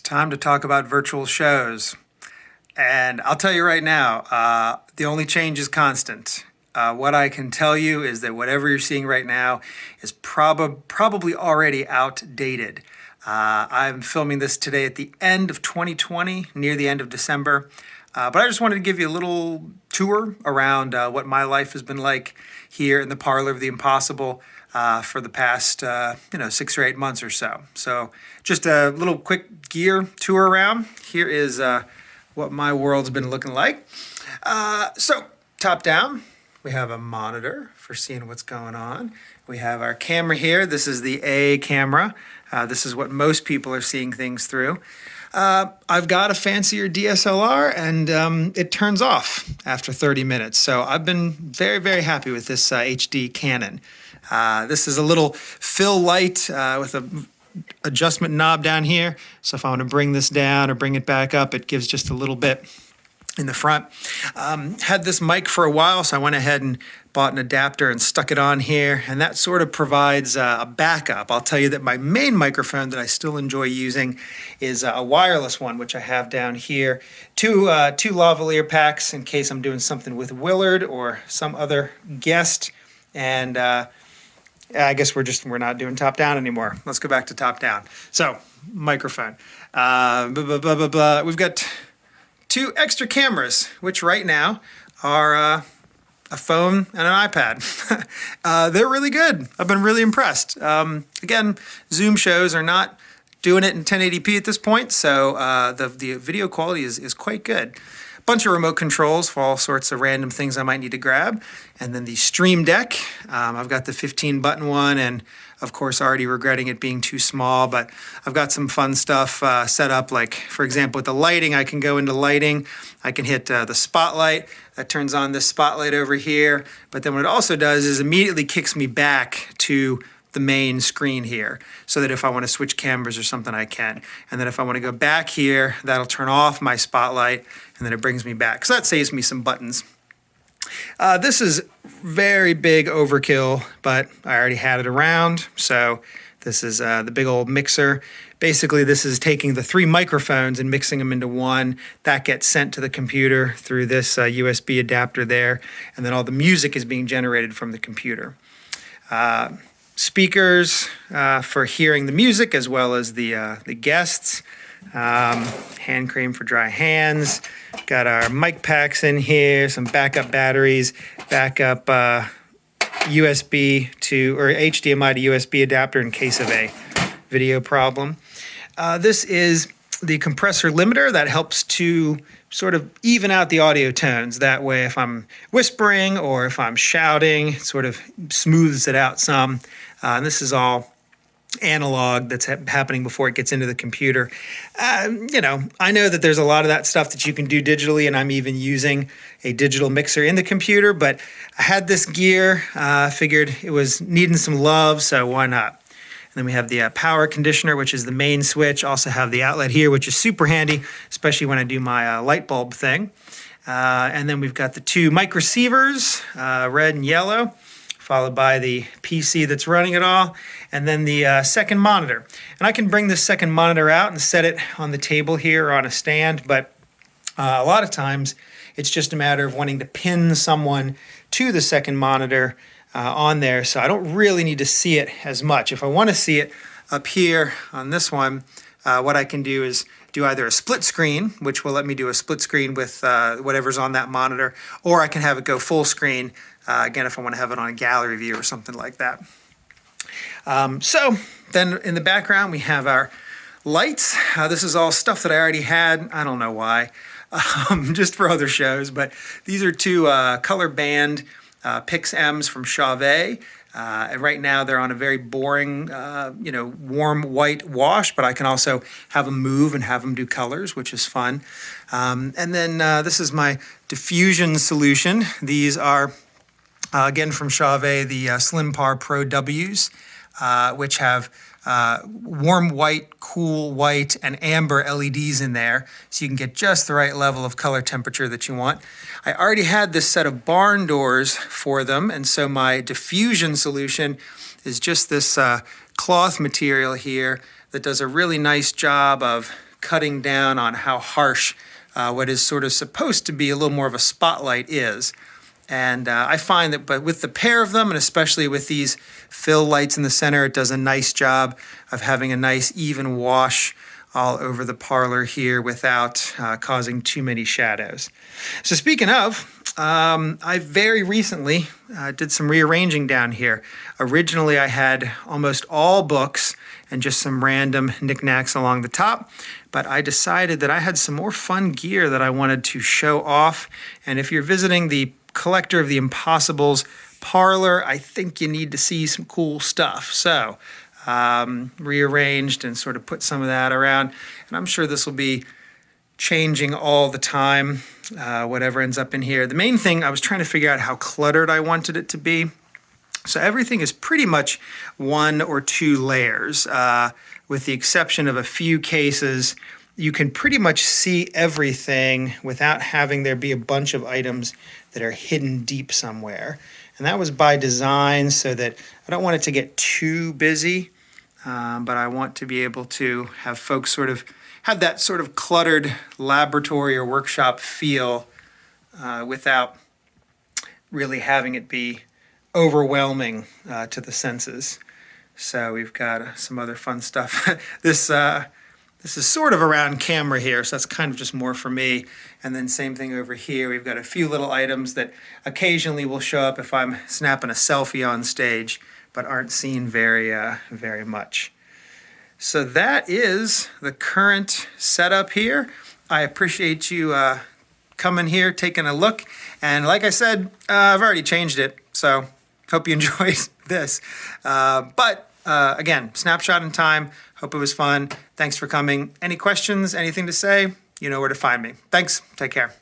Time to talk about virtual shows. And I'll tell you right now, the only change is constant. What I can tell you is that whatever you're seeing right now is probably already outdated. I'm filming this today at the end of 2020, near the end of December. But I just wanted to give you a little tour around what my life has been like here in the Parlor of the Impossible for the past 6 or 8 months or so. So just a little quick gear tour around. Here is what my world's been looking like. So top down, we have a monitor for seeing what's going on. We have our camera here. This is the A camera. This is what most people are seeing things through. I've got a fancier DSLR and it turns off after 30 minutes. So I've been very, very happy with this HD Canon. This is a little fill light with a adjustment knob down here. So if I want to bring this down or bring it back up, it gives just a little bit in the front. Had this mic for a while, so I went ahead and bought an adapter and stuck it on here, and that sort of provides a backup. I'll tell you that my main microphone that I still enjoy using is a wireless one, which I have down here. Two lavalier packs in case I'm doing something with Willard or some other guest. And I guess we're not doing top down anymore. Let's go back to top down. So microphone. We've got 2 extra cameras, which right now are a phone and an iPad. They're really good. I've been really impressed. Again, Zoom shows are not doing it in 1080p at this point, so the video quality is quite good. Bunch of remote controls for all sorts of random things I might need to grab. And then the Stream Deck. I've got the 15-button one, and of course already regretting it being too small, but I've got some fun stuff set up, like, for example, with the lighting, I can go into lighting. I can hit the spotlight. That turns on this spotlight over here. But then what it also does is immediately kicks me back to the main screen here, so that if I want to switch cameras or something, I can. And then if I want to go back here, that'll turn off my spotlight, and then it brings me back. So that saves me some buttons. This is very big overkill, but I already had it around. So this is the big old mixer. Basically, this is taking the 3 microphones and mixing them into one. That gets sent to the computer through this USB adapter there, and then all the music is being generated from the computer. Speakers for hearing the music as well as the guests. Hand cream for dry hands. Got our mic packs in here, some backup batteries, backup USB to, or HDMI to USB adapter in case of a video problem. This is the compressor limiter that helps to sort of even out the audio tones. That way, if I'm whispering or if I'm shouting, it sort of smooths it out some. And this is all analog that's happening before it gets into the computer. I know that there's a lot of that stuff that you can do digitally, and I'm even using a digital mixer in the computer, but I had this gear, figured it was needing some love, so why not? And then we have the power conditioner, which is the main switch. Also have the outlet here, which is super handy, especially when I do my light bulb thing. And then we've got the 2 mic receivers, red and yellow, followed by the PC that's running it all, and then the second monitor. And I can bring this second monitor out and set it on the table here or on a stand, but a lot of times it's just a matter of wanting to pin someone to the second monitor on there, so I don't really need to see it as much. If I want to see it up here on this one, what I can do is do either a split screen, which will let me do a split screen with whatever's on that monitor, or I can have it go full screen, again, if I want to have it on a gallery view or something like that. So then in the background, we have our lights. This is all stuff that I already had. I don't know why, just for other shows, but these are 2 color band Pix M's from Chauvet. And right now they're on a very boring, warm white wash, but I can also have them move and have them do colors, which is fun. And then this is my diffusion solution. These are, again, from Chauvet, the Slim Par Pro Ws, which have warm white, cool white, and amber LEDs in there, so you can get just the right level of color temperature that you want. I already had this set of barn doors for them, and so my diffusion solution is just this cloth material here that does a really nice job of cutting down on how harsh what is sort of supposed to be a little more of a spotlight is. And I find that, but with the pair of them, and especially with these fill lights in the center, it does a nice job of having a nice even wash all over the parlor here without causing too many shadows. So speaking of, I very recently did some rearranging down here. Originally, I had almost all books and just some random knickknacks along the top, but I decided that I had some more fun gear that I wanted to show off. And if you're visiting the Collector of the Impossibles Parlor, I think you need to see some cool stuff. So rearranged and sort of put some of that around. And I'm sure this will be changing all the time, whatever ends up in here. The main thing, I was trying to figure out how cluttered I wanted it to be. So everything is pretty much 1 or 2 layers, with the exception of a few cases. You can pretty much see everything without having there be a bunch of items that are hidden deep somewhere. And that was by design so that I don't want it to get too busy, but I want to be able to have folks sort of have that sort of cluttered laboratory or workshop feel without really having it be overwhelming to the senses. So we've got some other fun stuff. This is sort of around camera here, so that's kind of just more for me. And then same thing over here. We've got a few little items that occasionally will show up if I'm snapping a selfie on stage, but aren't seen very much. So that is the current setup here. I appreciate you coming here, taking a look. And like I said, I've already changed it, so hope you enjoyed this. Again, snapshot in time. Hope it was fun. Thanks for coming. Any questions, anything to say? You know where to find me. Thanks. Take care.